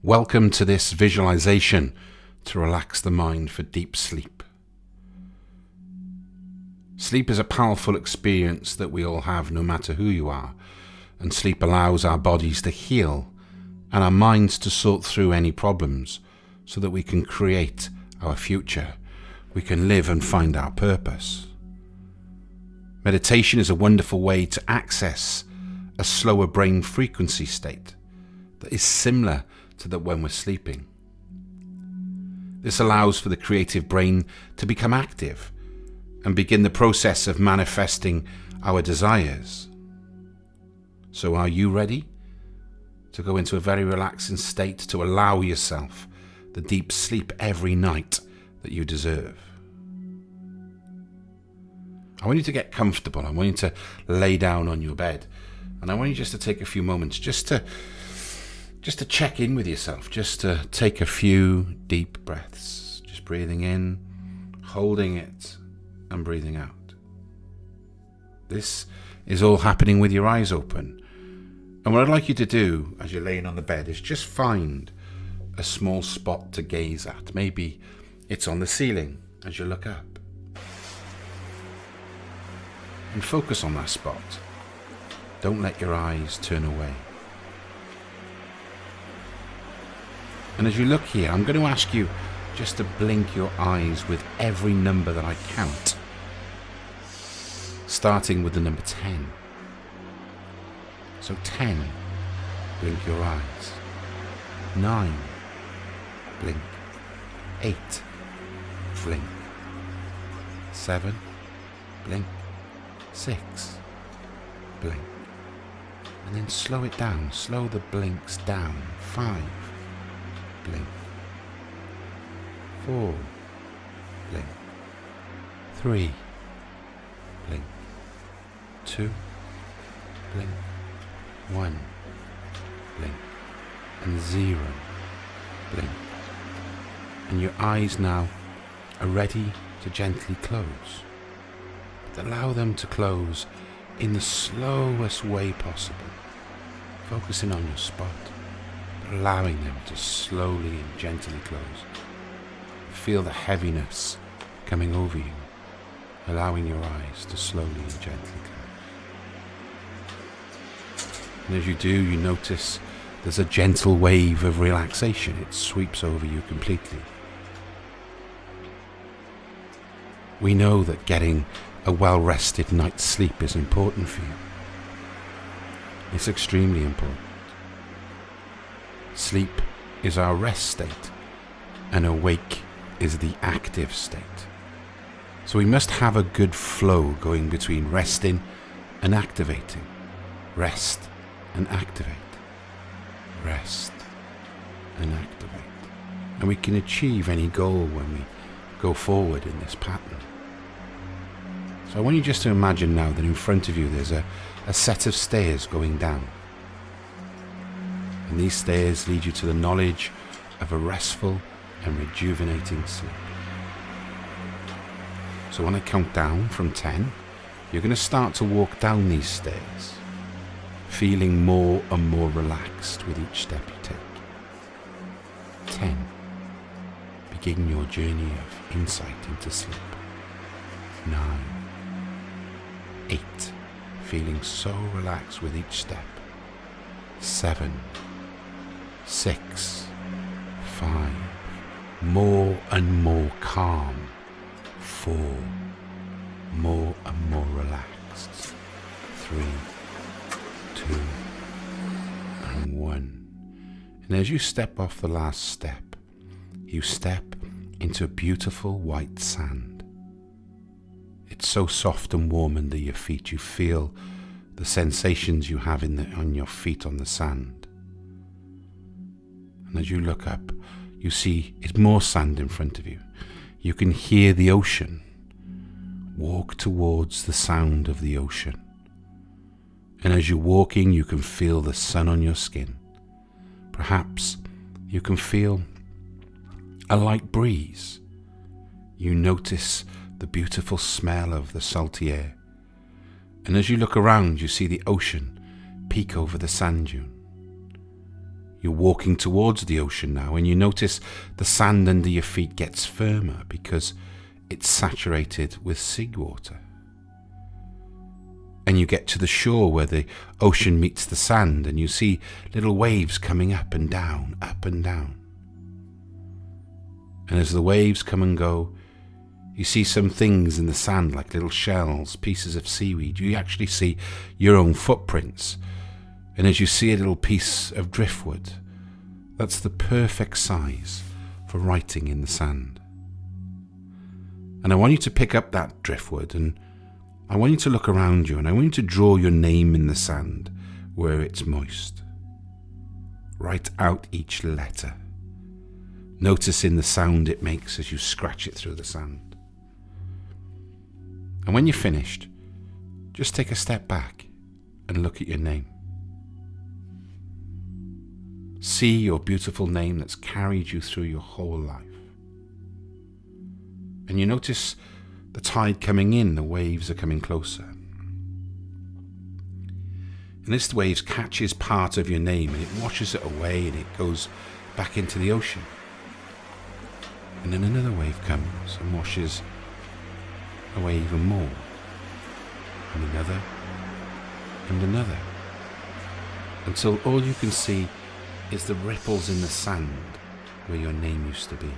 Welcome to this visualization to relax the mind for deep sleep. Sleep is a powerful experience that we all have no matter who you are, and sleep allows our bodies to heal and our minds to sort through any problems so that we can create our future. We can live and find our purpose. Meditation is a wonderful way to access a slower brain frequency state that is similar to that when we're sleeping. This allows for the creative brain to become active and begin the process of manifesting our desires. So are you ready to go into a very relaxing state to allow yourself the deep sleep every night that you deserve? I want you to get comfortable. I want you to lay down on your bed, and I want you just to take a few moments just to check in with yourself, just to take a few deep breaths, just breathing in, holding it, and breathing out. This is all happening with your eyes open. And what I'd like you to do as you're laying on the bed is just find a small spot to gaze at. Maybe it's on the ceiling as you look up. And focus on that spot. Don't let your eyes turn away. And as you look here, I'm going to ask you just to blink your eyes with every number that I count. Starting with the number 10. So 10, blink your eyes. 9, blink. 8, blink. 7, blink. 6, blink. And then slow it down. Slow the blinks down. 5, blink. 4, blink. 3, blink. 2, blink. 1, blink. And 0, blink. And your eyes now are ready to gently close. But allow them to close in the slowest way possible, focusing on your spot, but allowing them to slowly and gently close. Feel the heaviness coming over you, allowing your eyes to slowly and gently close. And as you do, you notice there's a gentle wave of relaxation. It sweeps over you completely. We know that getting a well-rested night's sleep is important for you. It's extremely important. Sleep is our rest state, and awake is the active state. So we must have a good flow going between resting and activating. Rest and activate. Rest and activate. And we can achieve any goal when we go forward in this pattern. So I want you just to imagine now that in front of you there's a set of stairs going down. And these stairs lead you to the knowledge of a restful and rejuvenating sleep. So when I count down from 10, you're going to start to walk down these stairs, feeling more and more relaxed with each step you take. 10. Begin your journey of insight into sleep. 9. 8. Feeling so relaxed with each step. 7. 6. 5. More and more calm. 4. More and more relaxed. 3. 2. And 1. And as you step off the last step, you step into beautiful white sand. It's so soft and warm under your feet. You feel the sensations you have on your feet on the sand. And as you look up, you see it's more sand in front of you. You can hear the ocean. Walk towards the sound of the ocean. And as you're walking, you can feel the sun on your skin. Perhaps you can feel a light breeze. You notice the beautiful smell of the salty air. And as you look around, you see the ocean peek over the sand dune. You're walking towards the ocean now, and you notice the sand under your feet gets firmer because it's saturated with seawater. And you get to the shore where the ocean meets the sand, and you see little waves coming up and down, up and down. And as the waves come and go, you see some things in the sand like little shells, pieces of seaweed. You actually see your own footprints. And as you see a little piece of driftwood, that's the perfect size for writing in the sand. And I want you to pick up that driftwood, and I want you to look around you, and I want you to draw your name in the sand where it's moist. Write out each letter, noticing the sound it makes as you scratch it through the sand. And when you're finished, just take a step back and look at your name. See your beautiful name that's carried you through your whole life. And you notice the tide coming in, the waves are coming closer. And this waves catches part of your name and it washes it away and it goes back into the ocean. And then another wave comes and washes away even more. And another, and another. Until all you can see is the ripples in the sand where your name used to be.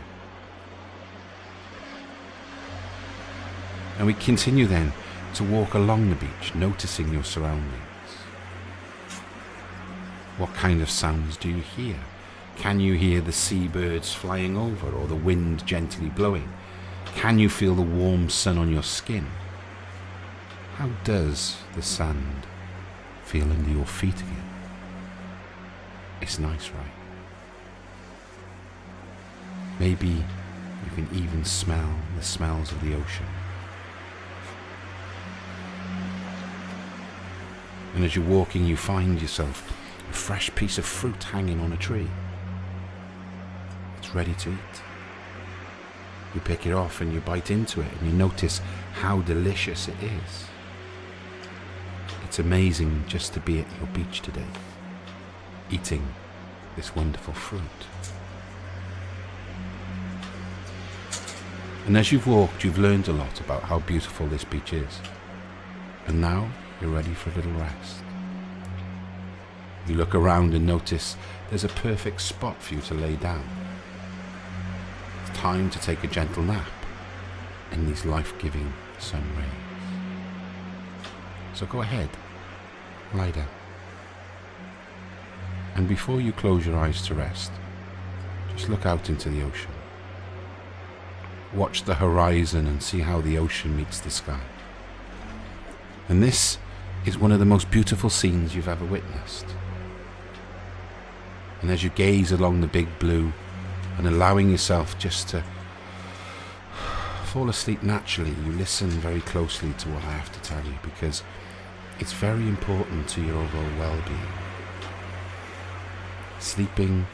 And we continue then to walk along the beach, noticing your surroundings. What kind of sounds do you hear? Can you hear the seabirds flying over or the wind gently blowing? Can you feel the warm sun on your skin? How does the sand feel under your feet again? It's nice, right? Maybe you can even smell the smells of the ocean. And as you're walking, you find yourself a fresh piece of fruit hanging on a tree. It's ready to eat. You pick it off and you bite into it and you notice how delicious it is. It's amazing just to be at your beach today, eating this wonderful fruit. And as you've walked, you've learned a lot about how beautiful this beach is. And now you're ready for a little rest. You look around and notice there's a perfect spot for you to lay down. It's time to take a gentle nap in these life-giving sun rays. So go ahead, lie down. And before you close your eyes to rest, just look out into the ocean. Watch the horizon and see how the ocean meets the sky. And this is one of the most beautiful scenes you've ever witnessed. And as you gaze along the big blue and allowing yourself just to fall asleep naturally, you listen very closely to what I have to tell you, because it's very important to your overall well-being. Sleeping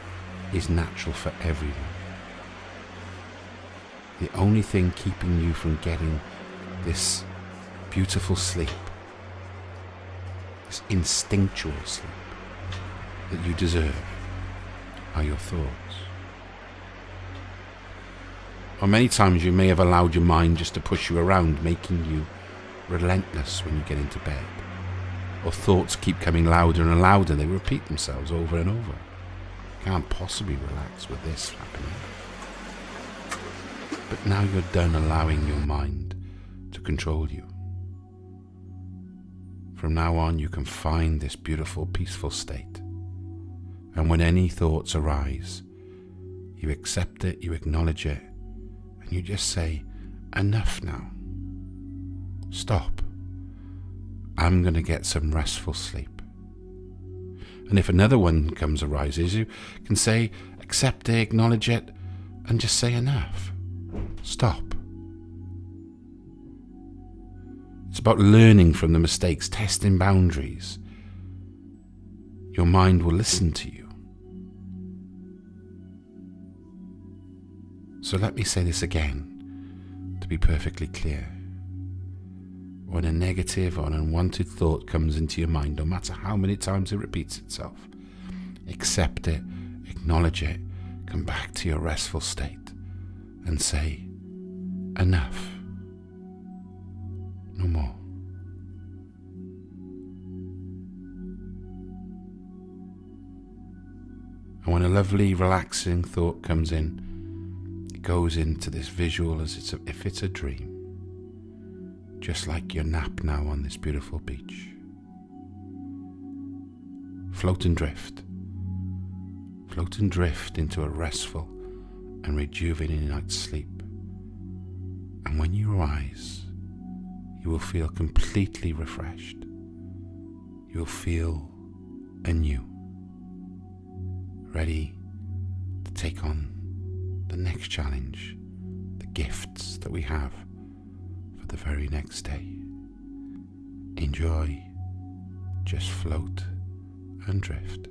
is natural for everyone. The only thing keeping you from getting this beautiful sleep, this instinctual sleep that you deserve, are your thoughts. Or many times you may have allowed your mind just to push you around, making you relentless when you get into bed. Or thoughts keep coming louder and louder, they repeat themselves over and over. Can't possibly relax with this happening. But now you're done allowing your mind to control you. From now on, you can find this beautiful, peaceful state. And when any thoughts arise, you accept it, you acknowledge it, and you just say, enough now. Stop. I'm going to get some restful sleep. And if another one arises, you can say, accept it, acknowledge it, and just say enough. Stop. It's about learning from the mistakes, testing boundaries. Your mind will listen to you. So let me say this again to be perfectly clear. When a negative or an unwanted thought comes into your mind, no matter how many times it repeats itself, accept it, Acknowledge it. Come back to your restful state and say, enough. No more. And when a lovely, relaxing thought comes in, it goes into this visual as if it's a dream. Just like your nap now on this beautiful beach. Float and drift. Float and drift into a restful and rejuvenating night's sleep. And when you rise, you will feel completely refreshed. You will feel anew, ready to take on the next challenge, the gifts that we have for the very next day. Enjoy, just float and drift.